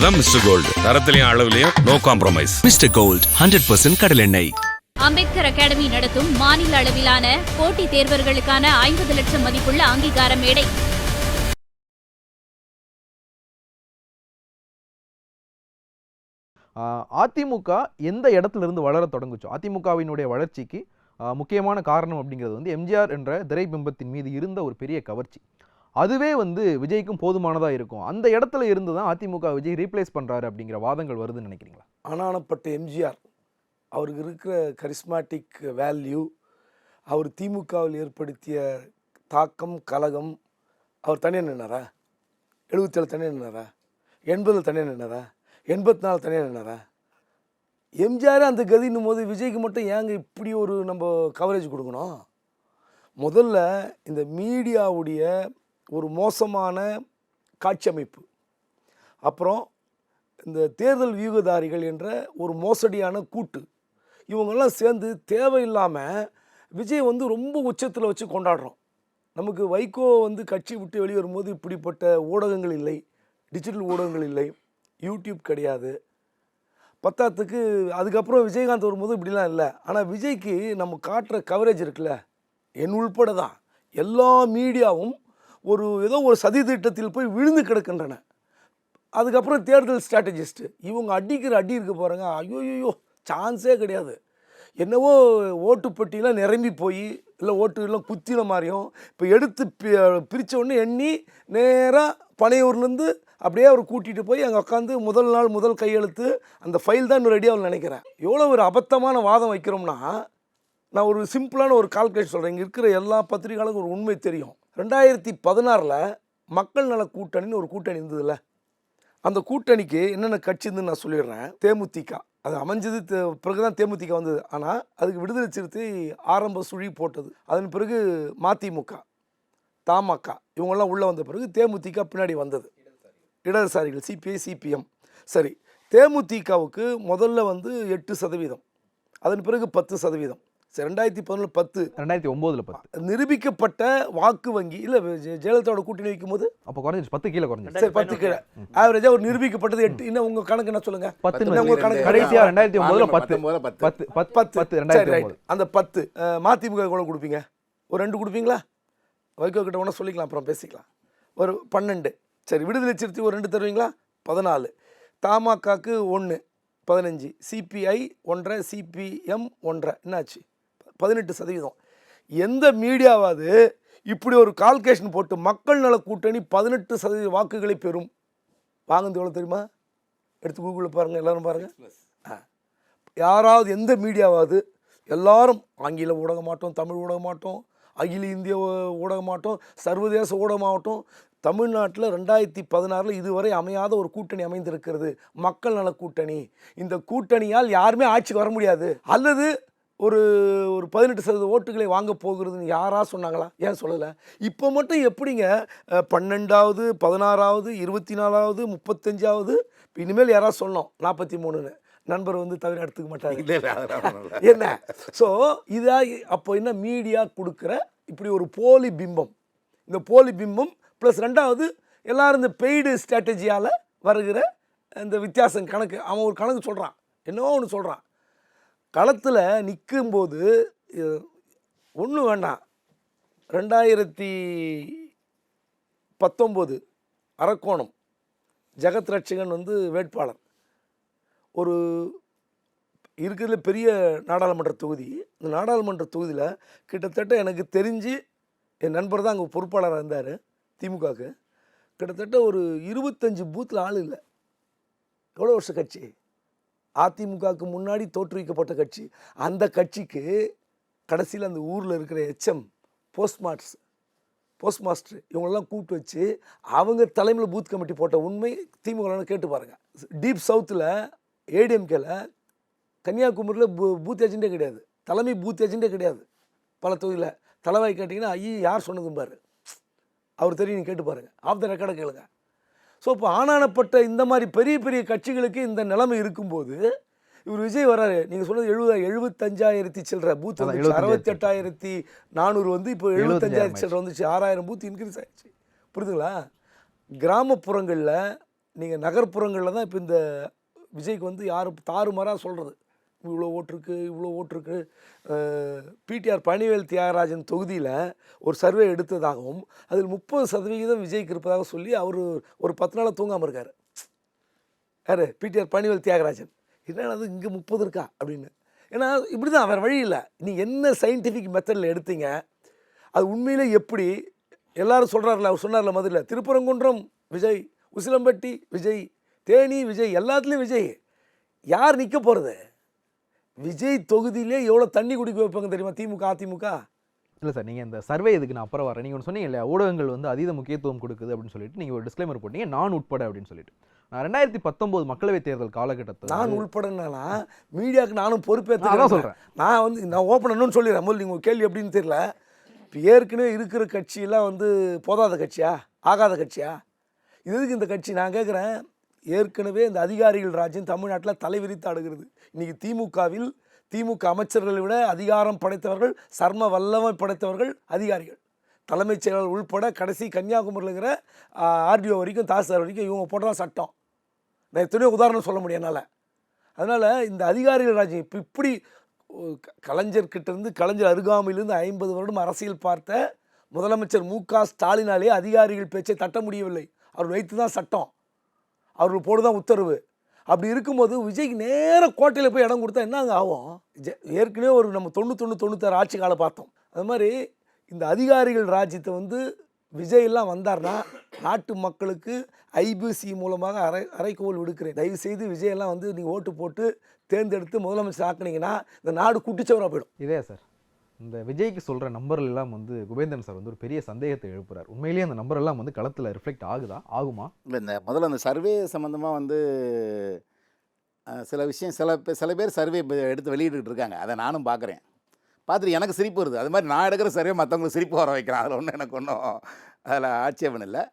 தான் Mister Gold. தரத்திலையும் அளவுலையும் நோ காம்ப்ரமைஸ். மிஸ்டர் கோல்ட் 100% கடல் எண்ணெய். அம்பேத்கர் அகாடமி நடத்தும் மாநில அளவிலான போட்டித் தேர்வர்களுக்கான 50 லட்சம் மதிப்புள்ள அங்கீகார மேடை. அதிமுக எந்த இடத்துல இருந்து வளர தொடங்குச்சோ, அதிமுகவினுடைய வளர்ச்சிக்கு முக்கியமான காரணம் அப்படிங்கிறது எம்ஜிஆர் என்ற திரைபிம்பத்தின் மீது இருந்த ஒரு பெரிய கவர்ச்சி. அதுவே விஜய்க்கும் போதுமானதாக இருக்கும். அந்த இடத்துல இருந்து தான் அதிமுக விஜய் ரீப்ளேஸ் பண்ணுறாரு அப்படிங்கிற வாதங்கள் வருதுன்னு நினைக்கிறீங்களா? ஆனானப்பட்ட எம்ஜிஆர் அவருக்கு இருக்கிற கரிஸ்மாட்டிக் வேல்யூ, அவர் திமுகவில் ஏற்படுத்திய தாக்கம், கலகம், அவர் தனியாக நின்னாரா? 77 தனியாக நின்னாரா? 80 தனியாக நின்னாரா? 84 தனியாக நின்னாரா? எம்ஜிஆர் அந்த கதின்னும் போது விஜய்க்கு மட்டும் ஏங்க இப்படி ஒரு நம்ம கவரேஜ் கொடுக்கணும்? முதல்ல இந்த மீடியாவுடைய ஒரு மோசமான காட்சி அமைப்பு, அப்புறம் இந்த தேர்தல் வியூகதாரிகள் என்ற ஒரு மோசடியான கூட்டு, இவங்கெல்லாம் சேர்ந்து தேவையில்லாமல் விஜய் ரொம்ப உச்சத்தில் வச்சு கொண்டாடுறோம். நமக்கு வைகோ கட்சி விட்டு வெளியே வரும்போது இப்படிப்பட்ட ஊடகங்கள் இல்லை, டிஜிட்டல் ஊடகங்கள் இல்லை, யூடியூப் கிடையாது. பத்தாத்துக்கு அதுக்கப்புறம் விஜயகாந்த் வரும்போது இப்படிலாம் இல்லை. ஆனால் விஜய்க்கு நம்ம காட்டுற கவரேஜ் இருக்குல்ல, என் உள்பட தான் எல்லா மீடியாவும் ஏதோ ஒரு சதி திட்டத்தில் போய் விழுந்து கிடக்கின்றன. அதுக்கப்புறம் தேர்தல் ஸ்ட்ராட்டஜிஸ்ட்டு இவங்க அடிக்கிற அடி இருக்க போகிறாங்க, ஐயோயோ சான்ஸே கிடையாது. என்னவோ ஓட்டுப்பட்டியெலாம் நிரம்பி போய் இல்லை ஓட்டுலாம் குத்தின மாதிரியும் இப்போ எடுத்து பிரித்த உடனே எண்ணி நேராக பனையூர்லேருந்து அப்படியே அவர் கூட்டிகிட்டு போய் அங்கே உட்காந்து முதல் நாள் முதல் கையெழுத்து அந்த ஃபைல் தான் இன்னும் ரெடியாக நினைக்கிறேன். எவ்வளோ ஒரு அபத்தமான வாதம் வைக்கிறோம்னா, நான் ஒரு சிம்பிளான ஒரு கால்குலேஷன் சொல்கிறேன். இங்கே இருக்கிற எல்லா பத்திரிகைகளுக்கும் ஒரு உண்மை தெரியும். 2016 மக்கள் நல கூட்டணின்னு ஒரு கூட்டணி இருந்ததுல்ல, அந்த கூட்டணிக்கு என்னென்ன கட்சி இருந்துன்னு நான் சொல்லிடுறேன். தேமுதிக அது அமைஞ்சது பிறகு தான் தேமுதிக வந்தது. ஆனால் அதுக்கு விடுதலை சிறுத்தை ஆரம்ப சுழி போட்டது. அதன் பிறகு மதிமுக, தமாக இவங்கெல்லாம் உள்ளே வந்த பிறகு தேமுதிக பின்னாடி வந்தது. இடதுசாரிகள் சிபிஐ சிபிஎம். சரி, தேமுதிகவுக்கு முதல்ல 8%, அதன் பிறகு 10%. சரி, 2011 10, 2009 10 நிரூபிக்கப்பட்ட வாக்கு வங்கி இல்லை. ஜெயலலிதாவோட கூட்டணி வைக்கும் போது அப்போ குறைஞ்சிச்சு, 10 கீழே குறைஞ்சிச்சு. சரி, 10 கீழே ஆவரேஜாக ஒரு நிரூபிக்கப்பட்டது 8. இன்னும் உங்கள் கணக்கு என்ன சொல்லுங்க? 10 கடைசியாக 2009 10. அந்த 10 மதிமுக கூட கொடுப்பீங்க, ஒரு 2 கொடுப்பீங்களா? வைகோ கிட்ட ஒன்றா சொல்லிக்கலாம், அப்புறம் பேசிக்கலாம். ஒரு 12. சரி, விடுதலை சிறுத்தை ஒரு 2 தருவீங்களா? 14. தமாகாக்கு 1 15, சிபிஐ 1, சிபிஎம் 1, என்னாச்சு? 18%. எந்த மீடியாவாவது இப்படி ஒரு கால்குலேஷன் போட்டு மக்கள் நல கூட்டணி 18% வாக்குகளை பெறும் வாங்குறது எவ்வளோ தெரியுமா? எடுத்து கூகுளில் பாருங்கள், எல்லோரும் பாருங்கள். யாராவது எந்த மீடியாவாவது, எல்லாரும் ஆங்கில ஊடகமாகட்டும், தமிழ் ஊடகமாகட்டும், அகில இந்திய ஊடகமாகட்டும், சர்வதேச ஊடகமாகட்டும், தமிழ்நாட்டில் 2016 இதுவரை அமையாத ஒரு கூட்டணி அமைந்திருக்கிறது, மக்கள் நல கூட்டணி. இந்த கூட்டணியால் யாருமே ஆட்சிக்கு வர முடியாது, அல்லது ஒரு 18% ஓட்டுகளை வாங்க போகிறதுன்னு யாராவது சொன்னாங்களா? ஏன் சொல்லலை? இப்போ மட்டும் எப்படிங்க 12வது 16வது 24வது 35வது இனிமேல் யாராவது சொன்னோம் 43ன்னு நண்பர் தவிர எடுத்துக்க மாட்டாங்க என்ன? ஸோ இதா அப்போ என்ன மீடியா கொடுக்குற இப்படி ஒரு போலி பிம்பம். இந்த போலி பிம்பம் ப்ளஸ் 2வது எல்லோரும் இந்த பெய்டு ஸ்ட்ராட்டஜியால் வருகிற இந்த வித்தியாசம் கணக்கு. அவன் ஒரு கணக்கு சொல்கிறான், என்னவோ ஒன்று சொல்கிறான். களத்தில் நிற்கும்போது ஒன்றும் வேண்டாம். 2019 அரக்கோணம் ஜெகத் ரட்சகன் வேட்பாளர். ஒரு இருக்கிறதுல பெரிய நாடாளுமன்ற தொகுதி. இந்த நாடாளுமன்ற தொகுதியில் கிட்டத்தட்ட எனக்கு தெரிஞ்சு என் நண்பர் தான் அங்கே பொறுப்பாளராக இருந்தார் திமுகவுக்கு. கிட்டத்தட்ட ஒரு 25 பூத்தில் ஆள் இல்லை. எவ்வளோ வருஷ கட்சி? அதிமுகவுக்கு முன்னாடி தோற்றுவிக்கப்பட்ட கட்சி. அந்த கட்சிக்கு கடைசியில் அந்த ஊரில் இருக்கிற HM போஸ்ட் மாஸ்டர் இவங்களெல்லாம் கூப்பிட்டு வச்சு அவங்க தலைமையில் பூத் கமிட்டி போட்ட உண்மை திமுக கேட்டு பாருங்கள். டீப் சவுத்தில் ஏடிஎம்கேல கன்னியாகுமரியில் பூத் ஏஜெண்டே கிடையாது, தலைமை பூத் ஏஜெண்டே கிடையாது. பல தொகுதியில் தலைவாய் கேட்டிங்கன்னா யார் சொன்னதும் பாரு, அவர் தெரியும், நீங்கள் கேட்டு பாருங்கள், ஆஃப் த ரெக்கார்டை கேளுங்க. ஸோ இப்போ ஆனானப்பட்ட இந்த மாதிரி பெரிய பெரிய கட்சிகளுக்கு இந்த நிலைமை இருக்கும்போது இவர் விஜய் வராரு. நீங்கள் சொன்னது 75,000 சில்லற பூத் 68,400 இப்போ 75,000 சில்லற வந்துச்சு. 6,000 பூத் இன்க்ரீஸ் ஆகிடுச்சு. புரியுதுங்களா? கிராமப்புறங்களில் நீங்கள் நகர்ப்புறங்களில் தான் இப்போ இந்த விஜய்க்கு வந்து யாரும் தாறுமாறாக சொல்கிறது, இவ்வளோ ஓட்டுருக்கு இவ்வளோ ஓட்டுருக்கு. பிடிஆர் பழனிவேல் தியாகராஜன் தொகுதியில் ஒரு சர்வே எடுத்ததாகவும் அதில் 30% விஜய்க்கு இருப்பதாக சொல்லி அவர் ஒரு 10 நாளாக தூங்காமல் இருக்கார். யார்? பிடிஆர் பழனிவேல் தியாகராஜன். என்னது இங்கே 30 இருக்கா அப்படின்னு. ஏன்னா இப்படி தான், வேறு வழி இல்லை. நீ என்ன சயின்டிஃபிக் மெத்தடில் எடுத்தீங்க, அது உண்மையிலே எப்படி எல்லாரும் சொல்கிறார்ல, அவர் சொன்னார்ல மதுரையில், திருப்பரங்குன்றம் விஜய், உசிலம்பட்டி விஜய், தேனி விஜய், எல்லாத்துலேயும் விஜய். யார் நிற்க போகிறது? விஜய் தொகுதியிலே எவ்வளோ தண்ணி குடிக்க வைப்பாங்க தெரியுமா திமுக அதிமுக? இல்லை சார், நீங்கள் இந்த சர்வே இதுக்கு நான் அப்புறம் வரேன். நீங்கள் ஒன்று சொன்னீங்க இல்லையா, ஊடகங்கள் வந்து அதீத முக்கியத்துவம் கொடுக்குது அப்படின்னு சொல்லிட்டு நீங்கள் ஒரு டிஸ்க்ளைமர் போட்டீங்க, நான் உட்பட அப்படின்னு சொல்லிட்டு. நான் 2019 மக்களவைத் தேர்தல் காலகட்டத்தில் நான் உள்படனால மீடியாவுக்கு நானும் பொறுப்பேற்று அதான் சொல்கிறேன். நான் ஓப்பன் பண்ணணும்னு சொல்லிடுறேன். முதல்ல நீங்கள் கேள்வி எப்படின்னு தெரியல. இப்போ ஏற்கனவே இருக்கிற கட்சியெல்லாம் வந்து போதாத கட்சியா, ஆகாத கட்சியா? இதுக்கு இந்த கட்சி நான் கேட்குறேன். ஏற்கனவே இந்த அதிகாரிகள் ராஜ்யம் தமிழ்நாட்டில் தலைவிரித்து ஆடுகிறது. இன்றைக்கி திமுக அமைச்சர்களை விட அதிகாரம் படைத்தவர்கள், சர்ம வல்லமை படைத்தவர்கள் அதிகாரிகள். தலைமைச் செயலாளர் உள்பட கடைசி கன்னியாகுமரியில் இருக்கிற ஆர்டிஓ வரைக்கும், தாசில்தார் வரைக்கும் இவங்க போட்டதான் சட்டம். நான் எத்தனையோ உதாரணம் சொல்ல முடியும் என்னால். அதனால் இந்த அதிகாரிகள் ராஜ்யம் இப்போ இப்படி கலைஞர்கிட்டேருந்து, கலைஞர் அருகாமையிலிருந்து 50 வருடம் அரசியல் பார்த்த முதலமைச்சர் மு.க. ஸ்டாலினாலே அதிகாரிகள் பேச்சை தட்ட முடியவில்லை. அவர் வைத்து தான் சட்டம், அவர்கள் போடு தான் உத்தரவு. அப்படி இருக்கும்போது விஜய்க்கு நேராக கோட்டையில் போய் இடம் கொடுத்தா என்ன அங்கே ஆகும்? ஏற்கனவே ஒரு நம்ம 91-96 ஆட்சி காலம் பார்த்தோம். அது மாதிரி இந்த அதிகாரிகள் ராஜ்யத்தை வந்து விஜயெல்லாம் வந்தார்னா நாட்டு மக்களுக்கு ஐபிசி மூலமாக அறைகோவல் விடுக்கிறேன். தயவுசெய்து விஜயெல்லாம் வந்து நீங்கள் ஓட்டு போட்டு தேர்ந்தெடுத்து முதலமைச்சர் ஆக்குனீங்கன்னா இந்த நாடு குட்டிச்சவராக போயிடும். இதே சார், இந்த விஜய்க்கு சொல்கிற நம்பர் எல்லாம் வந்து குபேந்திரன் சார் வந்து ஒரு பெரிய சந்தேகத்தை எழுப்புறார். உண்மையிலேயே அந்த நம்பர் எல்லாம் வந்து களத்தில் ரிஃப்ளெக்ட் ஆகுமா? இல்லை, இந்த முதல்ல அந்த சர்வே சம்மந்தமாக வந்து சில விஷயம் சில பேர் சர்வே எடுத்து வெளியிட்டு இருக்காங்க. அதை நானும் பார்க்குறேன். பார்த்துட்டு எனக்கு சிரிப்பு வருது. அது மாதிரி நான் எடுக்கிற சர்வே மற்றவங்களுக்கு சிரிப்பு வர வைக்கிறேன். அதில் ஒன்றும் எனக்கு அதில் ஆட்சேபம் இல்லை.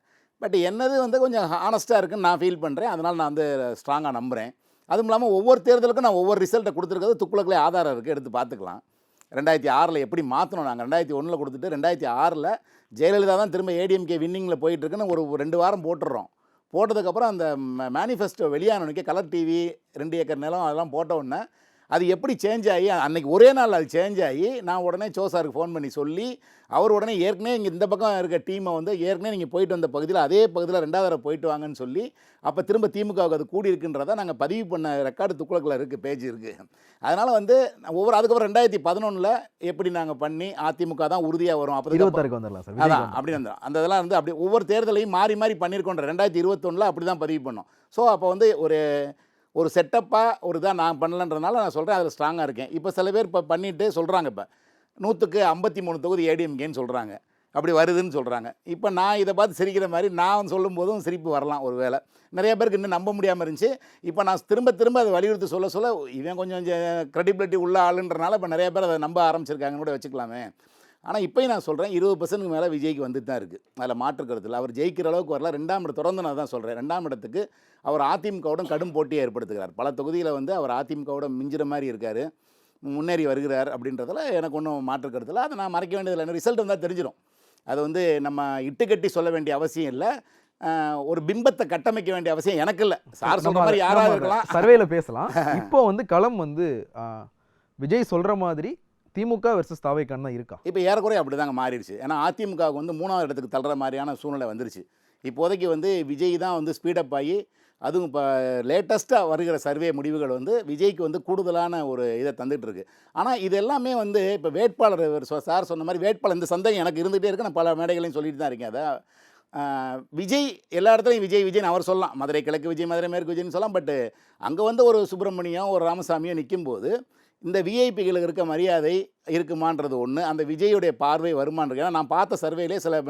பட் என்னது வந்து கொஞ்சம் ஹானஸ்ட்டாக இருக்குன்னு நான் ஃபீல் பண்ணுறேன். அதனால் நான் வந்து ஸ்ட்ராங்காக நம்புகிறேன். அதுவும் இல்லாமல் ஒவ்வொரு தேர்தலுக்கும் நான் ஒவ்வொரு ரிசல்ட்டை கொடுத்துருக்கிறது துக்குளக்கிலே ஆதாரம் இருக்குது, எடுத்து பார்த்துக்கலாம். 2006 எப்படி மாற்றணும், நாங்கள் 2001 கொடுத்துட்டு 2006 ஜெயலலிதா தான் திரும்ப ஏடிஎம்கே வின்னிங்கில் போயிட்டுருக்குன்னு ஒரு 2 வாரம் போட்டுடுறோம். போட்டதுக்கப்புறம் அந்த மேனிஃபெஸ்டோ வெளியானோடனே கலர் டிவி 2 ஏக்கர் நிலம் அதெல்லாம் போட்ட உடனே அது எப்படி சேஞ்ச் ஆகி அன்றைக்கி ஒரே நாள் அது சேஞ்ச் ஆகி நான் உடனே சாருக்கு ஃபோன் பண்ணி சொல்லி அவர் உடனே ஏற்கனவே இங்கே இந்த பக்கம் இருக்க டீமை வந்து ஏற்கனவே நீங்கள் போயிட்டு வந்த பகுதியில் அதே பகுதியில் 2வது தடவை போயிட்டு வாங்கன்னு சொல்லி அப்போ திரும்ப திமுகவுக்கு அது கூடி இருக்குன்றதை நாங்கள் பதிவு பண்ண ரெக்கார்டு துக்குளக்கில் இருக்குது, பேஜ் இருக்குது. அதனால் வந்து அதுக்கப்புறம் 2011 எப்படி நாங்கள் பண்ணி அதிமுக தான் உறுதியாக வரும், அப்போ 26 வந்துடலாம் சார். அதான் அப்படி வந்தோம். அந்த இதெல்லாம் வந்து அப்படி ஒவ்வொரு தேர்தலையும் மாறி மாறி பண்ணியிருக்கோன்ற 2021 அப்படி தான் பதிவு பண்ணோம். ஸோ அப்போ வந்து ஒரு செட்டப்பாக ஒரு இதாக நான் பண்ணலன்றதுனால நான் சொல்கிறேன், அதில் ஸ்ட்ராங்காக இருக்கேன். இப்போ சில பேர் இப்போ பண்ணிவிட்டு சொல்கிறாங்க, இப்போ 153 தொகுதி ஏடிஎம்கேன்னு சொல்கிறாங்க, அப்படி வருதுன்னு சொல்கிறாங்க. இப்போ நான் இதை பார்த்து சிரிக்கிற மாதிரி நான் சொல்லும் போதும் சிரிப்பு வரலாம் ஒரு வேளை. நிறைய பேருக்கு இன்னும் நம்ப முடியாமல் இருந்துச்சு. இப்போ நான் திரும்ப அதை வலியுறுத்தி சொல்ல இவன் கொஞ்சம் க்ரெடிபிலிட்டி உள்ள ஆளுன்றனால இப்போ நிறைய பேர் அதை நம்ப ஆரம்பிச்சிருக்காங்கன்னு கூட வச்சுக்கலாமே. ஆனால் இப்போயும் நான் சொல்கிறேன் 20% மேலே விஜய்க்கு வந்துட்டு தான் இருக்குது. அதில் மாற்றுக்கிறதுல அவர் ஜெயிக்கிற அளவுக்கு வரல. 2ஆம் இடம் தொடர்ந்து நான் தான் சொல்கிறேன். 2ஆம் இடத்துக்கு அவர் அதிமுகவுடன் கடும் போட்டியை ஏற்படுத்துகிறார். பல தொகுதியில் வந்து அவர் அதிமுகவோட மிஞ்சிற மாதிரி இருக்கார், முன்னேறி வருகிறார். அப்படின்றதில் எனக்கு ஒன்றும் மாற்றுக்கிறதுல அதை நான் மறைக்க வேண்டியதில்லை. எனக்கு ரிசல்ட் வந்தால் தெரிஞ்சிடும். அது வந்து நம்ம இட்டுக்கட்டி சொல்ல வேண்டிய அவசியம் இல்லை, ஒரு பிம்பத்தை கட்டமைக்க வேண்டிய அவசியம் எனக்கு இல்லை. சார் சொல்ற மாதிரி யாராவது இருக்கலாம், சர்வேல பேசலாம். இப்போ வந்து களம் வந்து விஜய் சொல்கிற மாதிரி திமுக வெர்சஸ் தாவேக்கான் தான் இருக்கா? இப்போ ஏறக்குறைய அப்படி தாங்க மாறிடுச்சு. ஏன்னா அதிமுகவுக்கு வந்து 3வது இடத்துக்கு தள்ளுற மாதிரியான சூழ்நிலை வந்துருச்சு. இப்போதைக்கு வந்து விஜய் தான் வந்து ஸ்பீடப் ஆகி, அதுவும் இப்போ லேட்டஸ்ட்டாக வருகிற சர்வே முடிவுகள் வந்து விஜய்க்கு வந்து கூடுதலான ஒரு இதை தந்துகிட்டு இருக்கு. ஆனால் இது எல்லாமே வந்து இப்போ வேட்பாளர் சார் சொன்ன மாதிரி வேட்பாளர் இந்த சந்தேகம் எனக்கு இருந்துகிட்டே இருக்கு. நான் பல மேடைகளையும் சொல்லிட்டு தான் இருக்கேன். அதை விஜய் எல்லா இடத்துலையும் விஜய்னு அவர் சொல்லலாம், மதுரை கிழக்கு விஜய், மதுரை மேற்கு விஜய்னு சொல்லலாம். பட்டு அங்கே வந்து ஒரு சுப்பிரமணியம் ஒரு ராமசாமியோ நிற்கும்போது இந்த விஐபிகளுக்கு இருக்க மரியாதை இருக்குமான்றது ஒன்று, அந்த விஜயுடைய பார்வை வருமானது. ஏன்னா நான் பார்த்த சர்வேலே சில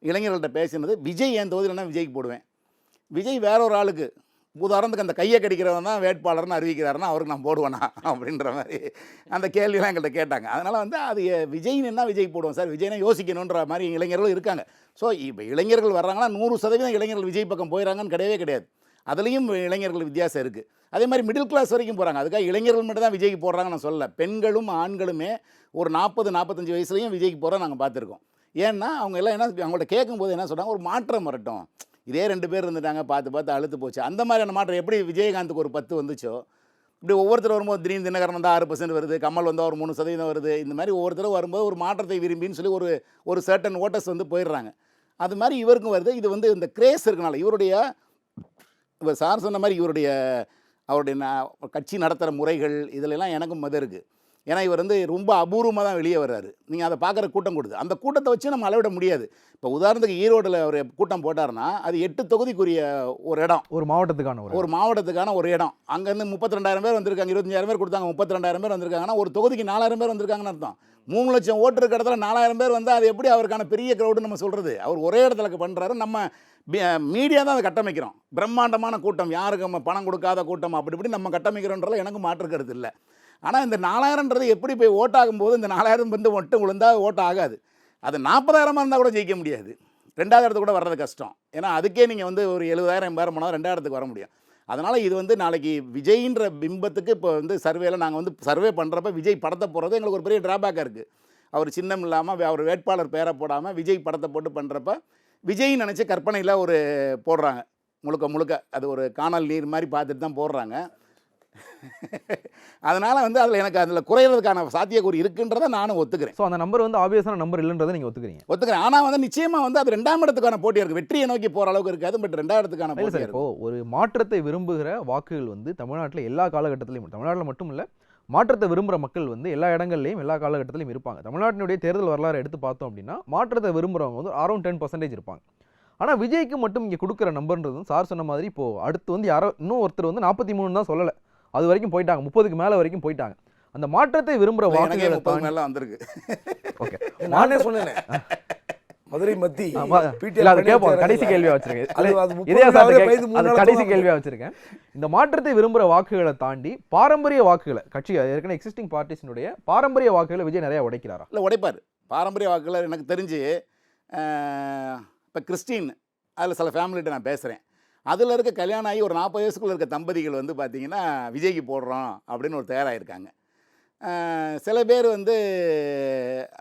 இளைஞர்கள்ட்ட பேசினது, விஜய் என் தொகுதியில்னா விஜய்க்கு போடுவேன், விஜய் வேற ஒரு ஆளுக்கு உதாரணத்துக்கு அந்த கையை கடிக்கிறவன் தான் வேட்பாளர்னு அறிவிக்கிறாருன்னா அவருக்கு நான் போடுவேனா அப்படின்ற மாதிரி அந்த கேள்வியெல்லாம் எங்கள்கிட்ட கேட்டாங்க. அதனால் வந்து அது விஜய்னா விஜய்க்கு போடுவோம் சார், விஜய்னா யோசிக்கணுன்ற மாதிரி இளைஞர்களும் இருக்காங்க. ஸோ இப்போ இளைஞர்கள் வர்றாங்கன்னா 100% இளைஞர்கள் விஜய் பக்கம் போயிடறாங்கன்னு கிடையாது. அதுலேயும் இளைஞர்கள் வித்தியாசம் இருக்குது. அதே மாதிரி மிடில் கிளாஸ் வரைக்கும் போகிறாங்க. அதுக்காக இளைஞர்கள் மட்டும் தான் விஜய்க்கு போடுறாங்கன்னு நான் சொல்லலை. பெண்களும் ஆண்களுமே ஒரு 40-45 வயசுலையும் விஜய்க்கு போகிறோம் நாங்கள் பார்த்துருக்கோம். ஏன்னா அவங்க எல்லாம் என்ன அவங்கள்ட்ட கேட்கும்போது என்ன சொல்கிறாங்க, ஒரு மாற்றம் வரட்டும், இதே 2 பேர் இருந்துட்டாங்க, பார்த்து அழுத்து போச்சு. அந்த மாதிரியான மாற்றம் எப்படி விஜயகாந்துக்கு ஒரு 10 வந்துச்சோ, இப்படி ஒவ்வொருத்தர் வரும்போது திடீர்னு தினகரன் வந்தால் 6% வருது, கமல் வந்தால் ஒரு 3% வருது. இந்த மாதிரி ஒவ்வொருத்தரும் வரும்போது ஒரு மாற்றத்தை விரும்பின்னு சொல்லி ஒரு சர்டன் ஓட்டர்ஸ் வந்து போயிடுறாங்க. அது மாதிரி இவருக்கும் வருது. இது வந்து இந்த கிரேஸ் இருக்கனால இவர் சார் சொன்ன மாதிரி அவருடைய கட்சி நடத்துகிற முறைகள் இதிலெல்லாம் எனக்கும் மதம் இருக்குது. ஏன்னா இவர் வந்து ரொம்ப அபூர்வமாக தான் வெளியே வர்றாரு. நீங்கள் அதை பார்க்குற கூட்டம் கொடுது. அந்த கூட்டத்தை வச்சு நம்ம அளவிட முடியாது. இப்போ உதாரணத்துக்கு ஈரோடில் ஒரு கூட்டம் போட்டார்னா அது 8 தொகுதிக்குரிய ஒரு இடம், ஒரு மாவட்டத்துக்கான ஒரு இடம். அங்கேருந்து 32,000 பேர் வந்திருக்காங்க, 25,000 பேர் கொடுத்தாங்க, 32,000 பேர் வந்திருக்காங்கன்னா ஒரு தொகுதிக்கு 4,000 பேர் வந்திருக்காங்கன்னு அர்த்தம். 3 லட்சம் ஓட்டு இருக்கிற இடத்துல 4,000 பேர் வந்து அது எப்படி அவருக்கான பெரிய க்ரௌடுன்னு நம்ம சொல்கிறது? அவர் ஒரே இடத்துல பண்ணுறாரு. நம்ம மீடியா தான் அதை கட்டமைக்கிறோம். பிரம்மாண்டமான கூட்டம், யாருக்கு நம்ம பணம் கொடுக்காத கூட்டம், அப்படி இப்படி நம்ம கட்டமைக்கிறோன்றதுல எனக்கு மாற்று கருத்து இல்லை. ஆனால் இந்த 4,000ன்றது எப்படி போய் ஓட்டாகும்போது இந்த 4,000 வந்து மட்டும் விழுந்தால் ஓட்டு ஆகாது. அது 40,000 இருந்தால் கூட ஜெயிக்க முடியாது. 2வது இடத்துக்கு கூட வர்றது கஷ்டம். ஏன்னா அதுக்கே நீங்கள் வந்து ஒரு 70,000 80,000 போனால் 2வது இடத்துக்கு வர முடியும். அதனால் இது வந்து நாளைக்கு விஜய்ன்ற பிம்பத்துக்கு இப்போ வந்து சர்வேல நாங்கள் வந்து சர்வே பண்ணுறப்ப விஜய் படத்தை போடுறது எங்களுக்கு ஒரு பெரிய ட்ராபேக்காக இருக்குது. அவர் சின்னம் இல்லாமல் அவர் வேட்பாளர் பேரை போடாமல் விஜய் படத்தை போட்டு பண்ணுறப்ப விஜய் நினச்சி கற்பனையில் ஒரு போடுறாங்க. முழுக்க அது ஒரு காணல் நீர் மாதிரி பார்த்துட்டு தான் போடுறாங்க. அதனால் வந்து அதில் குறையிறதுக்கான சாத்தியக்கூறு இருக்குன்றதை நானும் ஒத்துக்கிறேன். ஸோ அந்த நம்பர் வந்து ஆப்வியஸான நம்பர் இல்லைன்றதை நீங்கள் ஒத்துக்கிறேன். ஆனால் வந்து நிச்சயமாக வந்து அது 2ஆம் இடத்துக்கான போட்டியாக இருக்குது. வெற்றியை நோக்கி போகிற அளவுக்கு இருக்காது, பட் 2வது இடத்துக்கான போட்டியாக இருக்கும். ஒரு மாற்றத்தை விரும்புகிற வாக்குகள் வந்து தமிழ்நாட்டில் எல்லா காலகட்டத்திலையும், தமிழ்நாட்டில் மட்டும் இல்லை, மாற்றத்தை விரும்புகிற மக்கள் வந்து எல்லா இடங்கள்லையும் எல்லா காலகட்டத்திலையும் இருப்பாங்க. தமிழ்நாட்டினுடைய தேர்தல் வரலாறு எடுத்து பார்த்தோம் அப்படின்னா மாற்றத்தை விரும்புகிறவங்க வந்து அரௌண்ட் 10% இருப்பாங்க. ஆனால் விஜய்க்கு மட்டும் இங்கே கொடுக்குற நம்பர்ன்றது சார் சொன்ன மாதிரி இப்போது அடுத்து வந்து இன்னும் ஒருத்தர் வந்து 43 தான் சொல்லலை, அது வரைக்கும் போயிட்டாங்க, 30க்கு மேலே வரைக்கும் போயிட்டாங்க. அந்த மாற்றத்தை விரும்புகிற வாக்குகள் 30 மேலே வந்திருக்கு. ஓகே, நானே சொன்னேன் மதுரை மத்தி கடைசி கேள்வியா வச்சிருக்கேன். கடைசி கேள்வியா வச்சிருக்கேன். இந்த மாற்றத்தை விரும்புகிற வாக்குகளை தாண்டி பாரம்பரிய வாக்குகளை, கட்சி ஏற்கனவே எக்ஸிஸ்டிங் பார்ட்டிஸினுடைய பாரம்பரிய வாக்குகளை விஜய் நிறைய உடைக்கிறாரா? இல்லை, உடைப்பார். பாரம்பரிய வாக்குகளை எனக்கு தெரிஞ்சு இப்போ கிறிஸ்டின் அதில் சில ஃபேமிலிகிட்ட நான் பேசுகிறேன். அதில் இருக்க கல்யாணம் ஆகி ஒரு 40 வயசுக்குள்ளே இருக்க தம்பதிகள் வந்து பார்த்திங்கன்னா விஜய்க்கு போடுறோம் அப்படின்னு ஒரு தயாராகிருக்காங்க. சில பேர் வந்து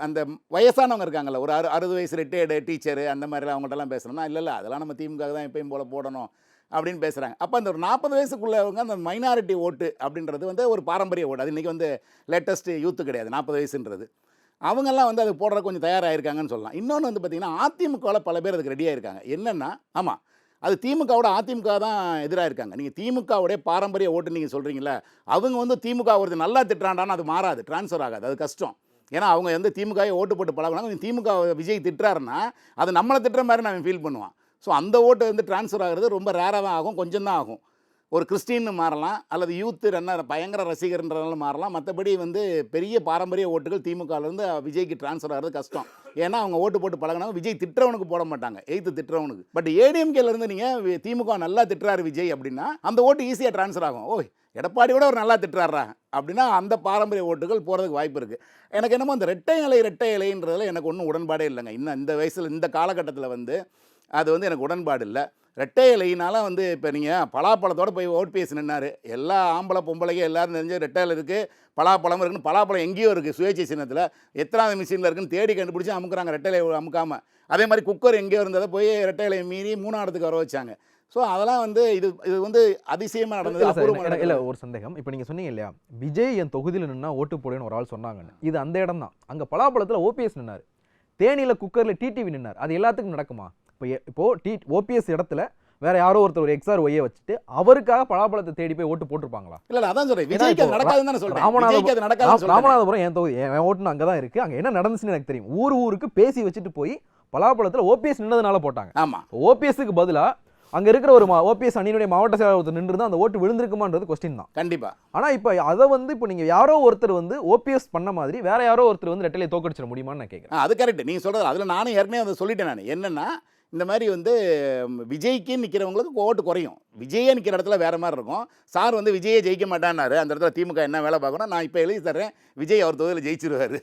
அந்த வயசானவங்க இருக்காங்கல்ல, ஒரு 60 வயசு ரிட்டையர்டு டீச்சரு அந்த மாதிரிலாம் அவங்கள்ட்டலாம் பேசுகிறோம்னா இல்லை அதெல்லாம் நம்ம திமுக தான் எப்பயும் போல் போடணும் அப்படின்னு பேசுகிறாங்க. அப்போ அந்த ஒரு 40 வயசுக்குள்ளவங்க அந்த மைனாரிட்டி ஓட்டு அப்படின்றது வந்து ஒரு பாரம்பரிய ஓட்டு. அது இன்றைக்கி வந்து லேட்டஸ்ட்டு யூத்து கிடையாது 40 வயசுன்றது. அவங்கெல்லாம் வந்து அது போடுற கொஞ்சம் தயாராகிருக்காங்கன்னு சொல்லலாம். இன்னொன்று வந்து பார்த்திங்கன்னா அதிமுகவில் பல பேர் அதுக்கு ரெடியாக இருக்காங்க. என்னென்னா, ஆமாம், அது திமுகவோட அதிமுக தான் எதிராக இருக்காங்க. நீங்கள் திமுகவுடைய பாரம்பரிய ஓட்டு நீங்கள் சொல்கிறீங்களே, அவங்க வந்து திமுக ஒரு நல்லா திட்டுறாண்டான்னு அது மாறாது, ட்ரான்ஸ்ஃபர் ஆகாது, அது கஷ்டம். ஏன்னா அவங்க வந்து திமுகவை ஓட்டு போட்டு பழகினாங்க. திமுக விஜய் திட்டுறாருன்னா அது நம்மளை திட்டுற மாதிரி நான் ஃபீல் பண்ணுவான். ஸோ அந்த ஓட்டு வந்து ட்ரான்ஸ்ஃபர் ஆகிறது ரொம்ப ரேராக தான் ஆகும், கொஞ்சம் தான் ஆகும். ஒரு கிறிஸ்டின்னு மாறலாம், அல்லது யூத்து பயங்கர ரசிகர்ன்றதுனால மாறலாம். மற்றபடி வந்து பெரிய பாரம்பரிய ஓட்டுகள் திமுகலேருந்து விஜய்க்கு ட்ரான்ஸ்ஃபர் ஆகிறது கஷ்டம். ஏன்னா அவங்க ஓட்டு போட்டு பழகினாங்க. விஜய் திட்டுறவனுக்கு போட மாட்டாங்க, எய்த்து திட்டுறவனுக்கு. பட் ஏடிஎம்கேலேருந்து நீங்கள் திமுக நல்லா திட்டுறாரு விஜய் அப்படின்னா அந்த ஓட்டு ஈஸியாக ட்ரான்ஸ்ஃபர் ஆகும். எடப்பாடியோட ஒரு நல்லா திட்டுறாரா அப்படின்னா அந்த பாரம்பரிய ஓட்டுகள் போகிறதுக்கு வாய்ப்பு இருக்குது. எனக்கு என்னமோ அந்த ரெட்டை இலைன்றதில் எனக்கு ஒன்றும் உடன்பாடே இல்லைங்க. இன்னும் இந்த வயசில் இந்த காலகட்டத்தில் வந்து அது வந்து எனக்கு உடன்பாடு இல்லை. ரெட்டை இலையினால வந்து இப்போ நீங்கள் பலாப்பழத்தோடு போய் ஓட் பேசி நின்னார். எல்லா ஆம்பளை பொம்பளைக்கு எல்லோரும் தெரிஞ்சு ரெட்டை இலை இருக்குது, பலாப்பழம் இருக்குன்னு. பலாப்பழம் எங்கேயோ இருக்குது சுயேட்சை சின்னத்தில், எத்தனாவது மிஷினில் இருக்குன்னு தேடி கண்டுபிடிச்சி அமுக்குறாங்க, ரெட்டை இலை அமுக்காமல். அதே மாதிரி குக்கர் எங்கேயோ இருந்ததை போய் ரெட்டை இலையை மீறி 3ஆம் இடத்துக்கு வர வச்சாங்க. ஸோ அதெல்லாம் வந்து இது வந்து அதிசயமாக நடந்தது. இல்லை, ஒரு சந்தேகம். இப்போ நீங்கள் சொன்னீங்க இல்லையா, விஜய் என் தொகுதியில் நின்னா ஓட்டு போடுன்னு ஒரு ஆள் சொன்னாங்கன்னு. இது அந்த இடம் தான். அங்கே பலாப்பழத்தில் ஓபிஎஸ் நின்னார், தேனியில் குக்கரில் டிடிவி நின்னார். அது எல்லாத்துக்கும் நடக்குமா? இப்போ ஓபிஎஸ் இடத்துல வேற யாரோ ஒருத்தர் ஒரு எக்ஸ்ஆர் ஒய்யை வச்சுட்டு அவருக்காக பலாப்பழத்தை தேடி போய் ஓட்டு போட்டிருப்பாங்களா? இல்ல, அதான் சொல்றேன். விஜய்க்கு அது நடக்காதுன்னு தான சொல்றேன். ராமநாதபுரம் என் தொகுதி, என் ஓட்டுன்னு அங்கே தான் இருக்கு. அங்கே என்ன நடந்துச்சுன்னு எனக்கு தெரியும். ஊருக்கு பேசி வச்சுட்டு போய் பலாப்பழத்தில் ஓபிஎஸ் நின்னதுனால போட்டாங்க. ஆமா, ஓபிஎஸ்க்கு பதிலா அங்க இருக்கிற ஒரு ஓபிஎஸ் அணியினுடைய மாவட்ட செயலாளர் ஒருத்தர் நின்று அந்த ஓட்டு விழுந்திருக்குமான்றது கொஸ்டின் தான். கண்டிப்பா. ஆனா இப்போ அதை வந்து இப்போ நீங்க யாரோ ஒருத்தர் வந்து ஓபிஎஸ் பண்ண மாதிரி வேற யாரோ ஒருத்தர் வந்து ரெட்டையில தோக்கடிச்சிட முடியுமான்னு நான் கேட்கிறேன். அது கரெக்ட் நீங்க சொல்றது. அதுல நானும் ஏற்கனவே அதை சொல்லிட்டேன். நான் என்னன்னா, இந்த மாதிரி வந்து விஜய்க்கு நிற்கிறவங்களுக்கு ஓட்டு குறையும். விஜயே நிற்கிற இடத்துல வேறு மாதிரி இருக்கும். சார் வந்து விஜயே ஜெயிக்க மாட்டான்னாரு. அந்த இடத்துல திமுக என்ன வேலை பார்க்கணும், நான் இப்போ எழுதி தர்றேன், விஜய் அவர் தொகுதியில் ஜெயிச்சிருவாரு.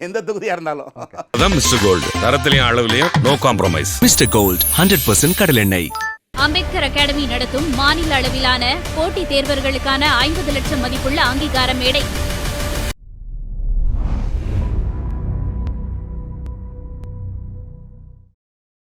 எந்த தொகுதியாக இருந்தாலும். அதான் மிஸ்டர் கோல்டு, தரத்திலையும் அளவுலையும் நோ காம்ப்ரமைஸ். மிஸ்டர் கோல்டு 100% கடலெண்ணெய். அம்பேத்கர் அகாடமி நடத்தும் மாநில அளவிலான போட்டித் தேர்வர்களுக்கான 50 லட்சம் மதிப்புள்ள அங்கீகார மேடை